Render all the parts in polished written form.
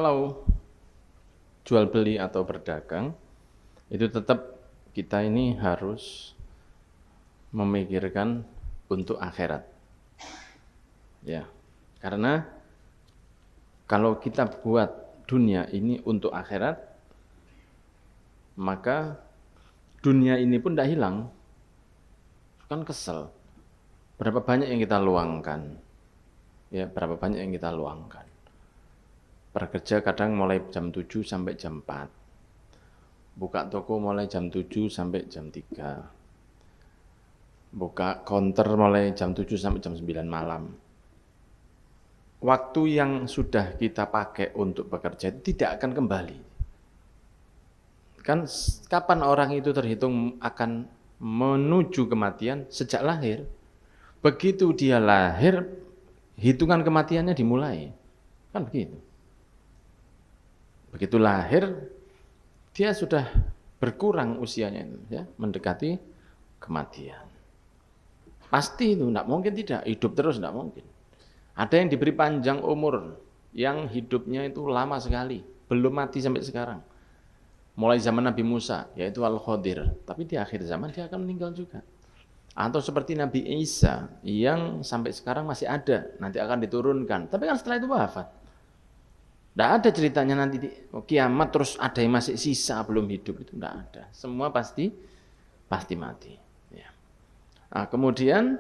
kalau jual beli atau berdagang, itu tetap kita ini harus memikirkan untuk akhirat. Ya, karena kalau kita buat dunia ini untuk akhirat, maka dunia ini pun tidak hilang. Kan kesel. Berapa banyak yang kita luangkan? Ya, berapa banyak yang kita luangkan? Bekerja kadang mulai jam 7 sampai jam 4. Buka toko mulai jam 7 sampai jam 3. Buka counter mulai jam 7 sampai jam 9 malam. Waktu yang sudah kita pakai untuk bekerja tidak akan kembali. Kan kapan orang itu terhitung akan menuju kematian? Sejak lahir. Begitu dia lahir, hitungan kematiannya dimulai. Kan begitu. Begitu lahir, dia sudah berkurang usianya itu, ya, mendekati kematian. Pasti itu, tidak mungkin tidak, hidup terus tidak mungkin. Ada yang diberi panjang umur, yang hidupnya itu lama sekali, belum mati sampai sekarang. Mulai zaman Nabi Musa, yaitu Al-Khadir, tapi di akhir zaman dia akan meninggal juga. Atau seperti Nabi Isa, yang sampai sekarang masih ada, nanti akan diturunkan, tapi kan setelah itu wafat. Tidak ada ceritanya nanti di kiamat terus ada yang masih sisa belum hidup, itu tidak ada. Semua pasti mati. Ya. Nah, kemudian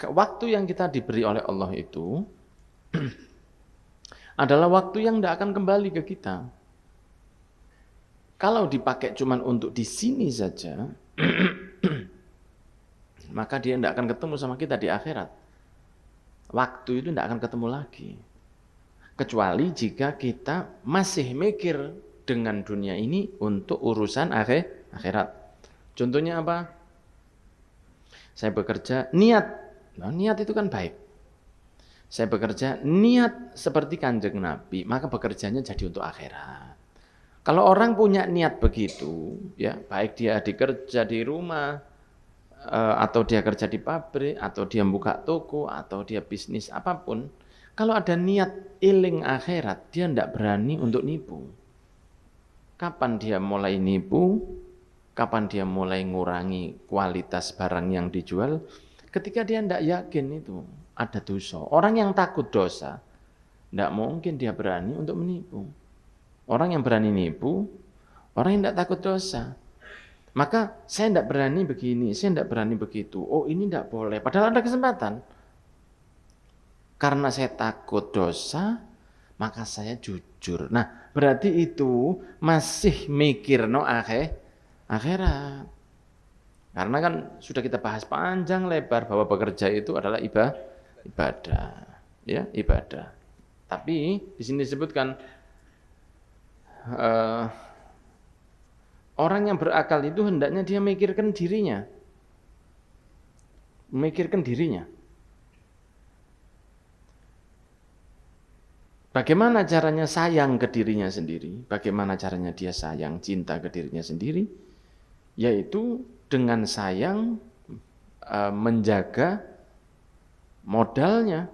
waktu yang kita diberi oleh Allah itu adalah waktu yang tidak akan kembali ke kita. Kalau dipakai cuma untuk di sini saja, maka dia tidak akan ketemu sama kita di akhirat. Waktu itu tidak akan ketemu lagi. Kecuali jika kita masih mikir dengan dunia ini untuk urusan akhirat. Contohnya apa? Saya bekerja, niat. Nah, niat itu kan baik. Saya bekerja, niat seperti Kanjeng Nabi, maka bekerjanya jadi untuk akhirat. Kalau orang punya niat begitu, ya baik dia dikerja di rumah, atau dia kerja di pabrik, atau dia buka toko, atau dia bisnis apapun, kalau ada niat eling akhirat, dia tidak berani untuk nipu. Kapan dia mulai nipu? Kapan dia mulai ngurangi kualitas barang yang dijual? Ketika dia tidak yakin itu ada dosa. Orang yang takut dosa, tidak mungkin dia berani untuk menipu. Orang yang berani nipu, orang yang tidak takut dosa. Maka saya tidak berani begini, saya tidak berani begitu. Oh, ini tidak boleh, padahal ada kesempatan. Karena saya takut dosa, maka saya jujur. Nah, berarti itu masih mikir akhirat. Karena kan sudah kita bahas panjang lebar bahwa bekerja itu adalah ibadah, ya, ibadah. Tapi di sini disebutkan orang yang berakal itu hendaknya dia memikirkan dirinya. Bagaimana caranya sayang ke dirinya sendiri? Bagaimana caranya dia sayang, cinta ke dirinya sendiri? Yaitu dengan sayang menjaga modalnya.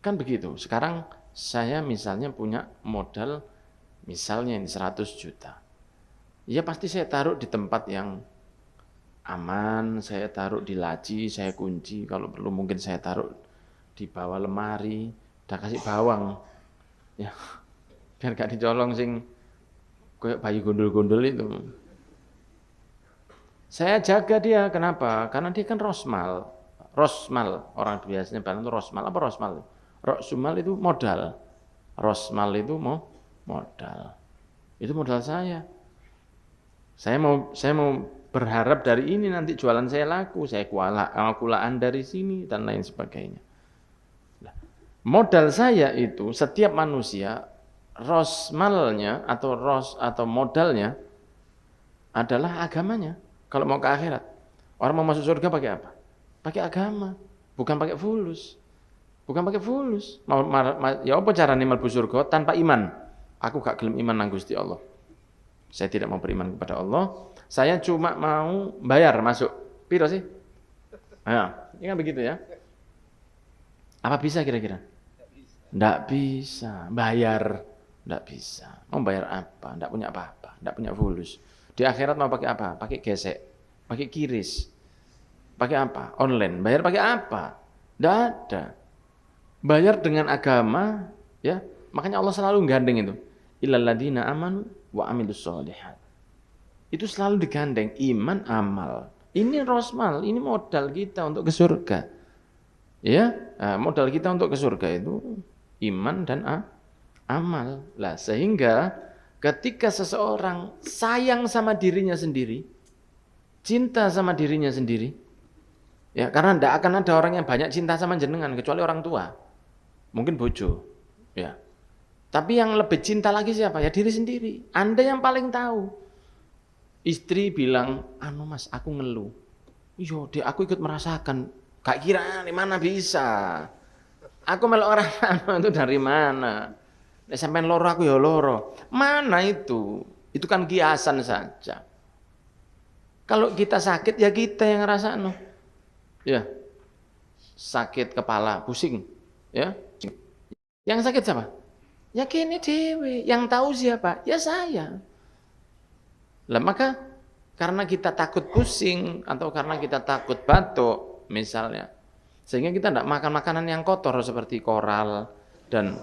Kan begitu. Sekarang saya misalnya punya modal misalnya ini 100 juta. Ya pasti saya taruh di tempat yang aman, saya taruh di laci, saya kunci. Kalau perlu mungkin saya taruh di bawah lemari, udah kasih bawang. Ya, biar gak dicolong sing kayak bayi gondol-gondol itu. Saya jaga dia, kenapa? Karena dia kan rosmal, orang biasanya bilang itu rosmal, apa rosmal? Rosmal itu modal, rosmal itu modal. Itu modal saya. Saya mau berharap dari ini nanti jualan saya laku, saya kulaan dari sini dan lain sebagainya. Nah, modal saya itu setiap manusia rosmalnya atau modalnya adalah agamanya. Kalau mau ke akhirat, orang mau masuk surga pakai apa? Pakai agama, bukan pakai fulus. Ya apa caranya mlebu surga tanpa iman? Aku gak gelem iman nang Gusti Allah. Saya tidak mau beriman kepada Allah. Saya cuma mau bayar masuk. Piro sih? Nah, ini kan begitu ya. Apa bisa kira-kira? Ndak bisa. Bayar, ndak bisa. Mau bayar apa? Ndak punya apa-apa, ndak punya fulus. Di akhirat mau pakai apa? Pakai gesek, pakai kiris. Pakai apa? Online. Bayar pakai apa? Ndak ada. Bayar dengan agama, ya. Makanya Allah selalu gandeng itu. Illal ladzina amanu wa amilus sholihat. Itu selalu digandeng iman, amal. Ini rosmal, ini modal kita untuk ke surga. Ya, modal kita untuk ke surga itu iman dan amal. Lah, sehingga ketika seseorang sayang sama dirinya sendiri, cinta sama dirinya sendiri, ya karena tidak akan ada orang yang banyak cinta sama jenengan kecuali orang tua, mungkin bojo, ya. Tapi yang lebih cinta lagi siapa? Ya diri sendiri. Anda yang paling tahu. Istri bilang, anu mas, aku ngeluh. Iya, aku ikut merasakan. Gak kira di mana bisa. Aku melok orang anu itu dari mana? Sampai loro aku ya loro. Mana itu? Itu kan kiasan saja. Kalau kita sakit ya kita yang ngerasa anu. Ya. Sakit kepala, pusing, ya. Yang sakit siapa? Ya kene dewe. Yang tahu siapa? Ya saya. Lah maka karena kita takut pusing atau karena kita takut batuk misalnya, sehingga kita tidak makan makanan yang kotor seperti koral dan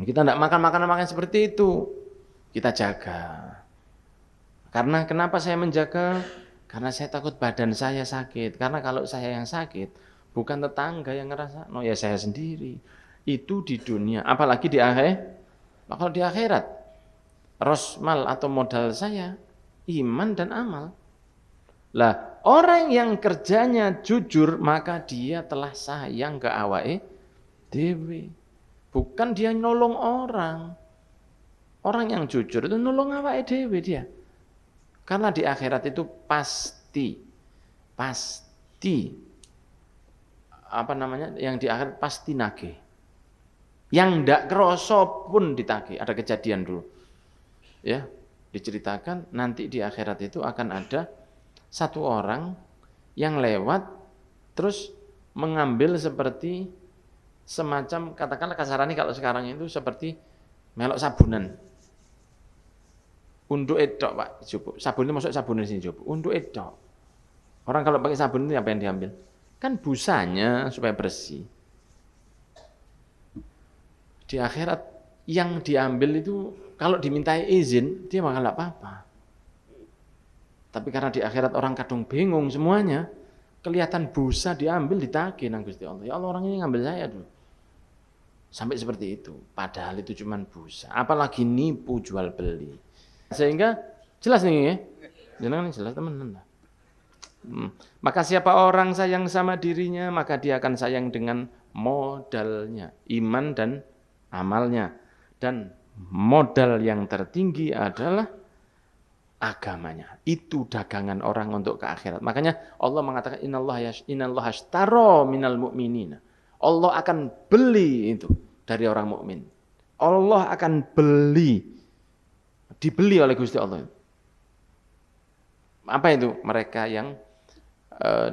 kita tidak makan makanan seperti itu. Kita jaga. Karena kenapa saya menjaga? Karena saya takut badan saya sakit. Karena kalau saya yang sakit, bukan tetangga yang ngerasa, no ya saya sendiri. Itu di dunia, apalagi di akhirat. Kalau di akhirat, rosmal atau modal saya iman dan amal. Lah, orang yang kerjanya jujur maka dia telah sayang ke awake dhewe. Bukan dia nolong orang. Orang yang jujur itu nolong awake dhewe dia. Karena di akhirat itu pasti yang di akhirat pasti nagih. Yang ndak kroso pun ditagih. Ada kejadian dulu. Ya, diceritakan nanti di akhirat itu akan ada satu orang yang lewat terus mengambil seperti semacam, katakanlah kasarannya kalau sekarang itu seperti melok sabunan. Untuk edok Pak, coba. Sabun itu masuk sabun di sini coba. Untuk edok. Orang kalau pakai sabun itu apa yang diambil? Kan busanya supaya bersih. Di akhirat yang diambil itu kalau dimintai izin, dia bakal enggak apa-apa. Tapi karena di akhirat orang kadung bingung semuanya, kelihatan busa diambil ditagih nang Gusti Allah. Ya Allah, orang ini ngambil saya dulu. Sampai seperti itu. Padahal itu cuma busa. Apalagi nipu jual beli. Sehingga jelas nih ya. Jangan jelas teman-teman. Maka siapa orang sayang sama dirinya, maka dia akan sayang dengan modalnya, iman dan amalnya. Dan modal yang tertinggi adalah agamanya. Itu dagangan orang untuk ke akhirat. Makanya Allah mengatakan innallaha ashtara minal mu'minina. Allah akan beli itu dari orang mukmin. Allah akan dibeli oleh Gusti Allah. Apa itu? Mereka yang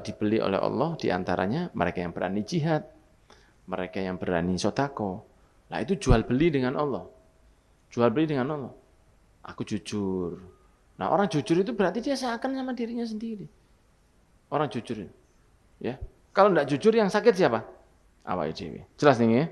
dibeli oleh Allah, diantaranya mereka yang berani jihad, mereka yang berani sodako. Nah itu jual beli dengan Allah. Jual beli dengan Allah. Aku jujur. Nah orang jujur itu berarti dia seakan sama dirinya sendiri. Orang jujur. Ya. Kalau tidak jujur yang sakit siapa? Awake dhewe. Jelas nih ya.